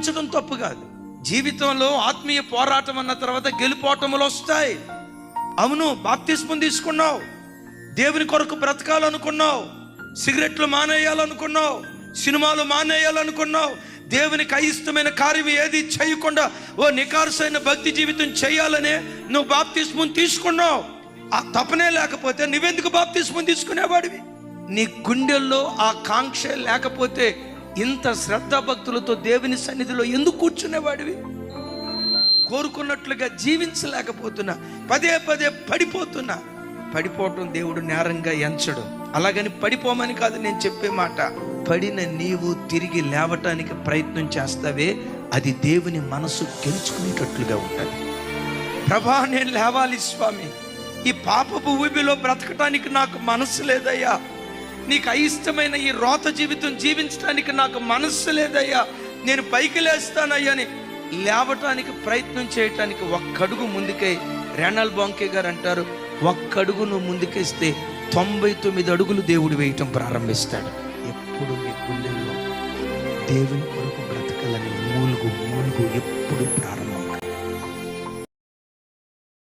జీవించడం తప్పు కాదు. జీవితంలో ఆత్మీయ పోరాటం అన్న తర్వాత గెలుపోటములు వస్తాయి. అవును, బాప్తిస్మం తీసుకున్నావు, దేవుని కొరకు బ్రతకాలనుకున్నావు, సిగరెట్లు మానేయాలనుకున్నావు, సినిమాలు మానేయాలనుకున్నావు, దేవునికి అయిష్టమైన కార్యం ఏది చేయకుండా ఓ నికార్సైన భక్తి జీవితం చేయాలనే నువ్వు బాప్తిస్మం తీసుకున్నావు. ఆ తపనే లేకపోతే నువ్వెందుకు బాప్తిస్మం తీసుకునేవాడివి? నీ గుండెల్లో ఆ కాంక్ష లేకపోతే ఇంత శ్రద్ధాభక్తులతో దేవుని సన్నిధిలో ఎందుకు కూర్చునేవాడివి? కోరుకున్నట్లుగా జీవించలేకపోతున్నా, పదే పదే పడిపోతున్నా. పడిపోవటం దేవుడు నేరంగా ఎంచడు. అలాగని పడిపోమని కాదు నేను చెప్పే మాట. పడిన నీవు తిరిగి లేవటానికి ప్రయత్నం చేస్తావే, అది దేవుని మనసు గెలుచుకునేటట్లుగా ఉంటుంది. ప్రభా, నేను లేవాలి స్వామి, ఈ పాపపు ఊబిలో బ్రతకటానికి నాకు మనసు లేదయ్యా, నీకు అయిష్టమైన ఈ రోత జీవితం జీవించడానికి నాకు మనస్సు లేదయ్యా, నేను పైకి లేస్తానయ్యా అని లేవటానికి ప్రయత్నం చేయటానికి ఒక్కడుగు ముందుకే. రెనాల్ బాంకే గారు అంటారు, ఒక్కడుగు నువ్వు ముందుకేస్తే 99 అడుగులు దేవుడు వేయటం ప్రారంభిస్తాడు. ఎప్పుడు మీ గుండెల్లో దేవుని కొరకు బ్రతకాలని మూలుగు ఎప్పుడు ప్రారంభిస్తాడు.